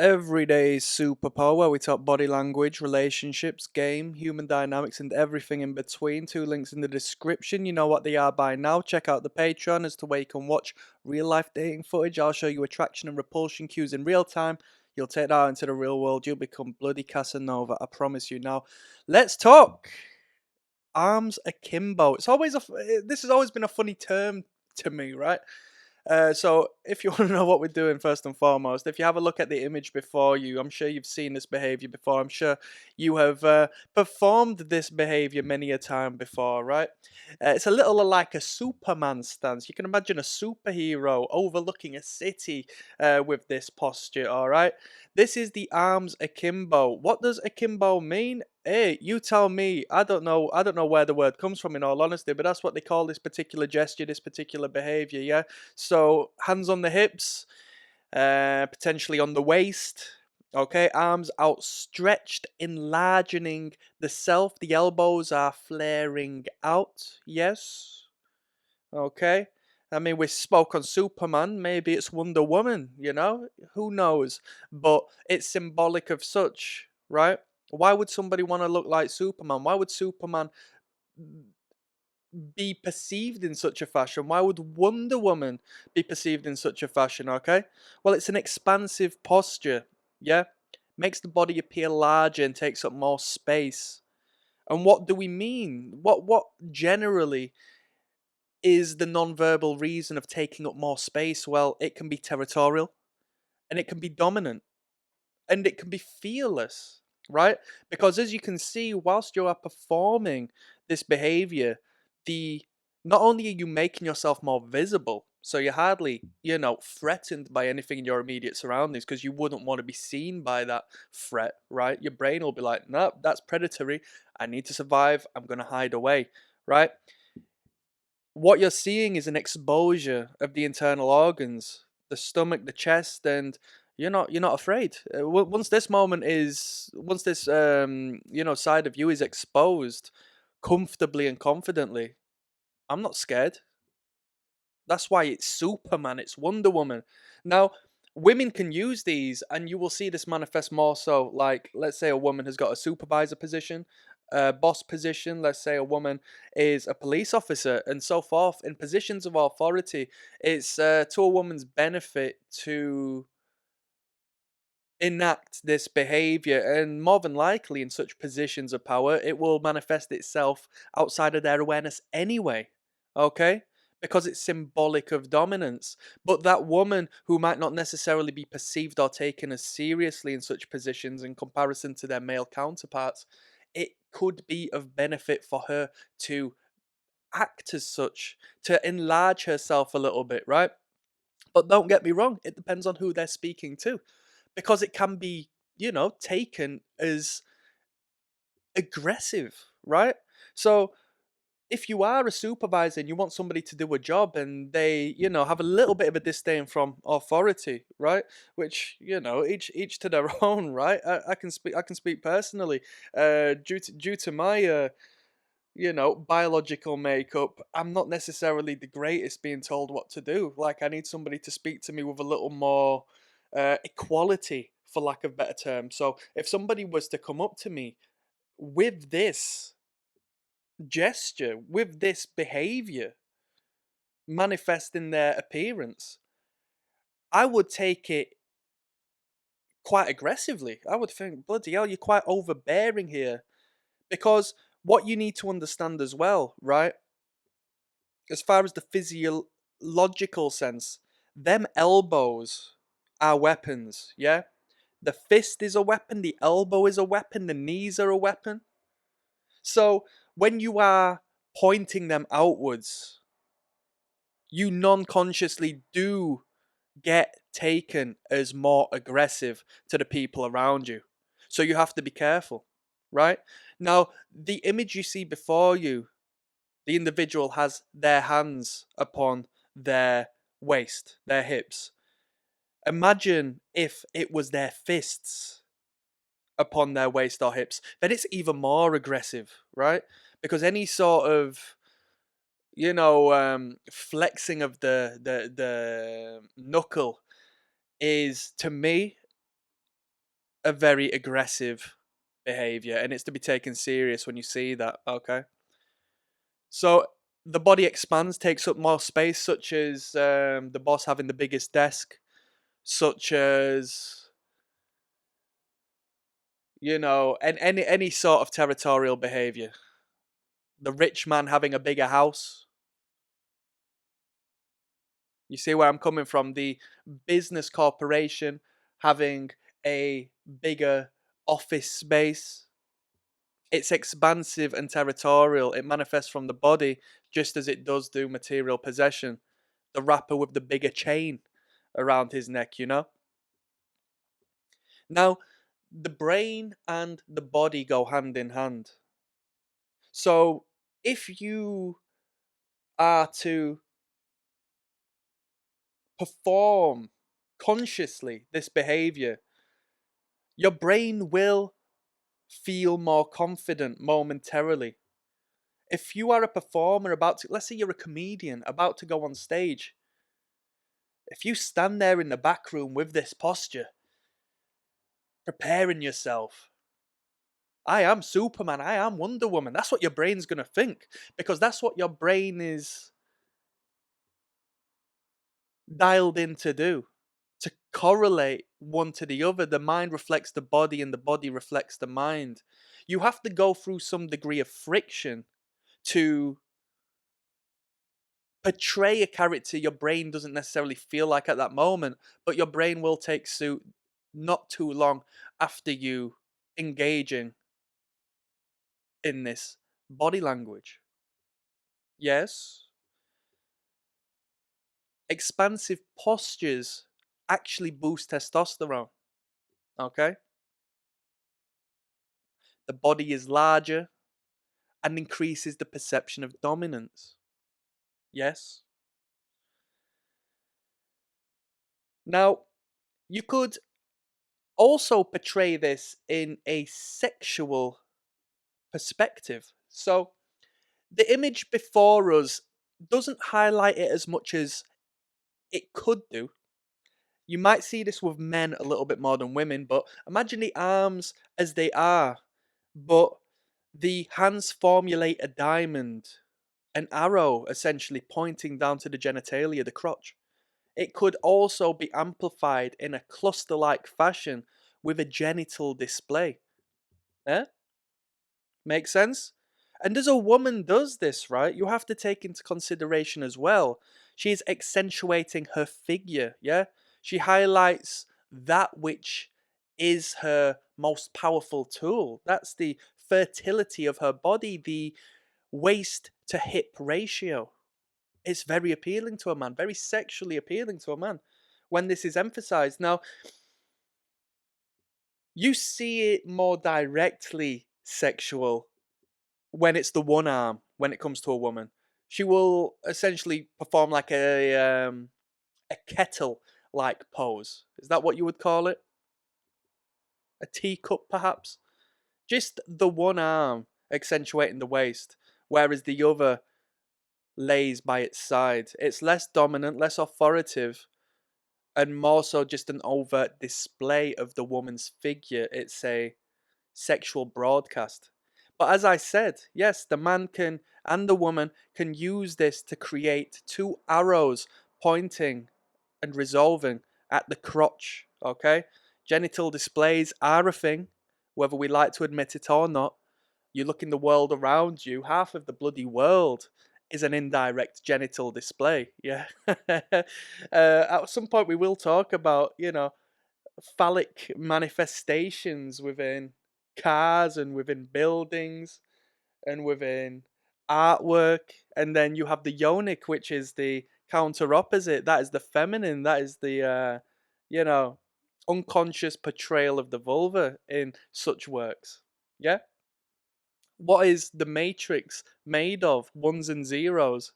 Everyday superpower where we talk body language, relationships, game, human dynamics, and everything in between. Two links in the description. You know what they are by now. Check out the Patreon as to where you can watch real life dating footage. I'll show you attraction and repulsion cues in real time. You'll take that out into the real world. You'll become bloody Casanova. I promise you now. Let's talk arms akimbo. This has always been a funny term to me, right? So if you want to know what we're doing first and foremost, if you have a look at the image before you, I'm sure you've seen this behavior before. I'm sure you have performed this behavior many a time before, right? It's a little like a Superman stance. You can imagine a superhero overlooking a city with this posture, all right? This is the arms akimbo. What does akimbo mean? Hey, you tell me. I don't know. I don't know where the word comes from, in all honesty, but that's what they call this particular gesture, this particular behavior. Yeah. So hands on the hips, potentially on the waist. Okay, arms outstretched, enlarging the self. The elbows are flaring out. Yes. Okay. I mean, we spoke on Superman. Maybe it's Wonder Woman. Who knows? But it's symbolic of such, right? Why would somebody want to look like Superman? Why would Superman be perceived in such a fashion? Why would Wonder Woman be perceived in such a fashion? Okay, well, it's an expansive posture. Yeah, makes the body appear larger and takes up more space. And what do we mean? What generally is the non-verbal reason of taking up more space? Well, it can be territorial, and it can be dominant, and it can be fearless, right? Because as you can see, whilst you are performing this behavior, the not only are you making yourself more visible, so you're hardly, threatened by anything in your immediate surroundings because you wouldn't want to be seen by that threat, right? Your brain will be like, no, that's predatory. I need to survive. I'm going to hide away, right? What you're seeing is an exposure of the internal organs, the stomach, the chest, and you're not afraid. Once this side of you is exposed comfortably and confidently, I'm not scared. That's why it's Superman, it's Wonder Woman. Now, women can use these, and you will see this manifest more so. Like, let's say a woman has got a supervisor position, a boss position. Let's say a woman is a police officer, and so forth. In positions of authority, it's to a woman's benefit to enact this behavior, and more than likely, in such positions of power, it will manifest itself outside of their awareness anyway. Okay? Because it's symbolic of dominance. But that woman who might not necessarily be perceived or taken as seriously in such positions in comparison to their male counterparts, it could be of benefit for her to act as such, to enlarge herself a little bit, right? But don't get me wrong, it depends on who they're speaking to, because it can be, taken as aggressive, right? So if you are a supervisor and you want somebody to do a job and they, have a little bit of a disdain from authority, right? Which, each to their own, right? I can speak personally. Due to my biological makeup, I'm not necessarily the greatest being told what to do. Like, I need somebody to speak to me with a little more equality, for lack of better term. So if somebody was to come up to me with this gesture, with this behavior manifest in their appearance, I would take it quite aggressively. I would think, bloody hell, you're quite overbearing here. Because what you need to understand as well, right? As far as the physiological sense, them elbows are weapons, yeah? The fist is a weapon, the elbow is a weapon, the knees are a weapon. So when you are pointing them outwards, you non consciously do get taken as more aggressive to the people around you. So you have to be careful, right? Now, the image you see before you, the individual has their hands upon their waist, their hips. Imagine if it was their fists upon their waist or hips, then it's even more aggressive, right? Because any sort of flexing of the knuckle is, to me, a very aggressive behavior, and it's to be taken serious when you see that. Okay, so the body expands, takes up more space, such as the boss having the biggest desk, such as and any sort of territorial behavior. The rich man having a bigger house. You see where I'm coming from? The business corporation having a bigger office space. It's expansive and territorial. It manifests from the body just as it does through material possession. The rapper with the bigger chain around his neck. Now, the brain and the body go hand in hand. So, if you are to perform consciously this behavior, your brain will feel more confident momentarily. If you are a performer let's say you're a comedian about to go on stage, if you stand there in the back room with this posture, preparing yourself, I am Superman, I am Wonder Woman, that's what your brain's going to think, because that's what your brain is dialed in to do, to correlate one to the other. The mind reflects the body and the body reflects the mind. You have to go through some degree of friction to portray a character your brain doesn't necessarily feel like at that moment, but your brain will take suit not too long after you engaging in this body language. Yes, expansive postures actually boost testosterone. Okay, the body is larger and increases the perception of dominance. Yes. Now, you could also portray this in a sexual perspective. So, the image before us doesn't highlight it as much as it could do. You might see this with men a little bit more than women, but imagine the arms as they are, but the hands formulate a diamond, an arrow essentially pointing down to the genitalia, the crotch. It could also be amplified in a cluster like fashion with a genital display. Eh? Make sense? And as a woman does this, right, you have to take into consideration as well. She's accentuating her figure, yeah? She highlights that which is her most powerful tool. That's the fertility of her body, the waist to hip ratio. It's very appealing to a man, very sexually appealing to a man when this is emphasized. Now, you see it more directly sexual when it's the one arm, when it comes to a woman. She will essentially perform like a kettle like pose. Is that what you would call it? A teacup, perhaps? Just the one arm accentuating the waist, whereas the other lays by its side. It's less dominant, less authoritative, and more so just an overt display of the woman's figure. It's a sexual broadcast. But as I said, yes, the man can and the woman can use this to create two arrows pointing and resolving at the crotch. Okay? Genital displays are a thing, whether we like to admit it or not. You look in the world around you, half of the bloody world is an indirect genital display. Yeah. At some point, we will talk about, phallic manifestations within cars and within buildings and within artwork. And then you have the yonic, which is the counter opposite. That is the feminine. That is the, you know, unconscious portrayal of the vulva in such works. Yeah? What is the matrix made of? Ones and zeros.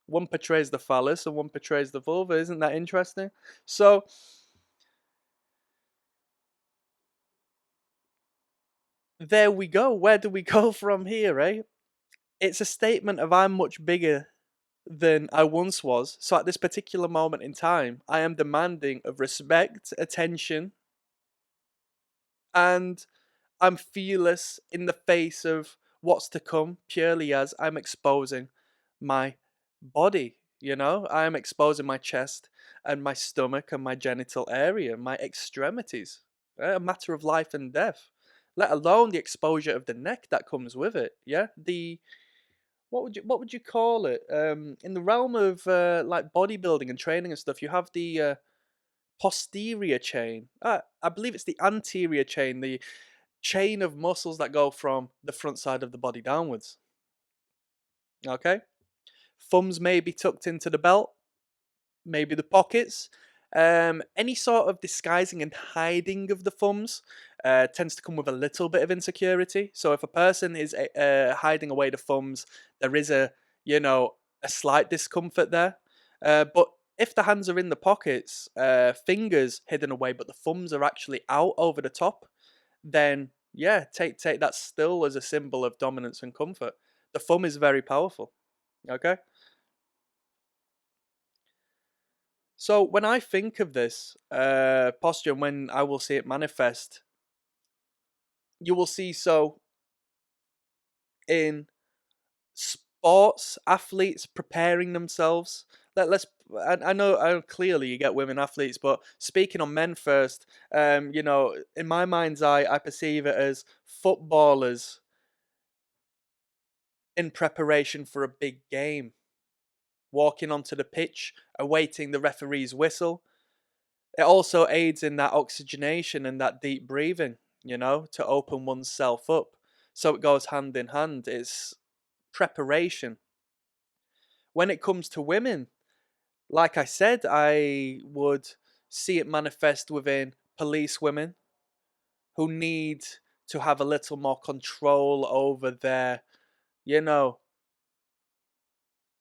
One portrays the phallus and one portrays the vulva. Isn't that interesting? So, there we go. Where do we go from here, eh? It's a statement of I'm much bigger than I once was. So at this particular moment in time, I am demanding of respect, attention, And I'm fearless in the face of what's to come purely as I'm exposing my body. I'm exposing my chest and my stomach and my genital area, my extremities. A matter of life and death, let alone the exposure of the neck that comes with it. Yeah, the what would you call it? In the realm of like bodybuilding and training and stuff, you have the posterior chain. I believe it's the anterior chain, the chain of muscles that go from the front side of the body downwards. Okay? Thumbs may be tucked into the belt, maybe the pockets. Any sort of disguising and hiding of the thumbs tends to come with a little bit of insecurity. So if a person is hiding away the thumbs, there is you know, a slight discomfort there. But if the hands are in the pockets, fingers hidden away, but the thumbs are actually out over the top, then yeah, take that still as a symbol of dominance and comfort. The thumb is very powerful. Okay? So when I think of this posture, and when I will see it manifest, you will see so in sports athletes preparing themselves. I know clearly you get women athletes, but speaking on men first, in my mind's eye, I perceive it as footballers in preparation for a big game, walking onto the pitch, awaiting the referee's whistle. It also aids in that oxygenation and that deep breathing, to open oneself up. So it goes hand in hand. It's preparation. When it comes to women, like I said, I would see it manifest within police women who need to have a little more control over you know,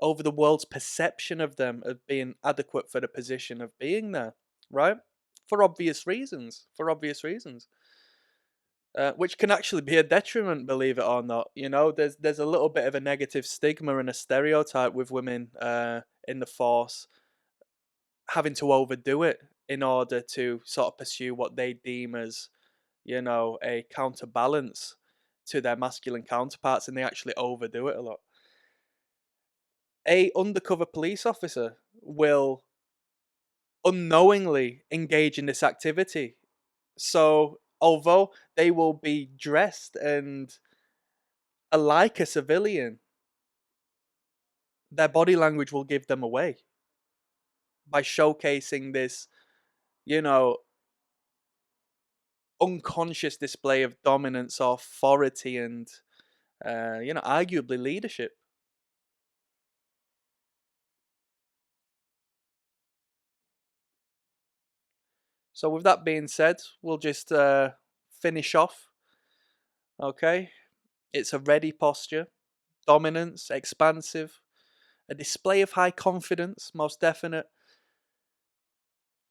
over the world's perception of them of being adequate for the position of being there, right? For obvious reasons. For obvious reasons. Which can actually be a detriment, believe it or not. There's a little bit of a negative stigma and a stereotype with women in the force having to overdo it in order to sort of pursue what they deem as, a counterbalance to their masculine counterparts, and they actually overdo it a lot. A undercover police officer will unknowingly engage in this activity. So, although they will be dressed and like a civilian, their body language will give them away by showcasing this, you know, unconscious display of dominance, authority, and, arguably leadership. So, with that being said, we'll just finish off. Okay. It's a ready posture, dominance, expansive, a display of high confidence, most definite.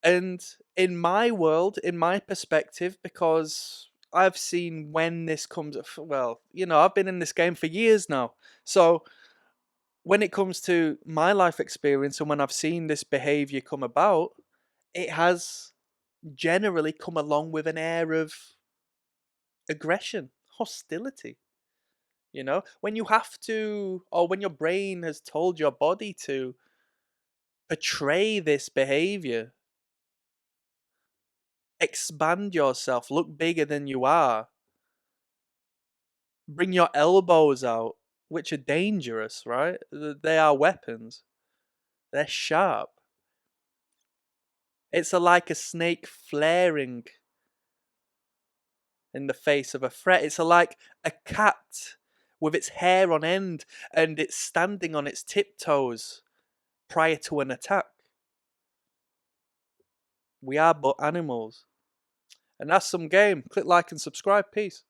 And in my world, in my perspective, because I've seen when this comes, well, I've been in this game for years now. So when it comes to my life experience and when I've seen this behavior come about, it has generally come along with an air of aggression, hostility. When you have to, or when your brain has told your body to portray this behavior, expand yourself, look bigger than you are, bring your elbows out, which are dangerous, right? They are weapons, they're sharp. It's like a snake flaring in the face of a threat. It's like a cat with its hair on end and it's standing on its tiptoes prior to an attack. We are but animals. And that's some game. Click like and subscribe. Peace.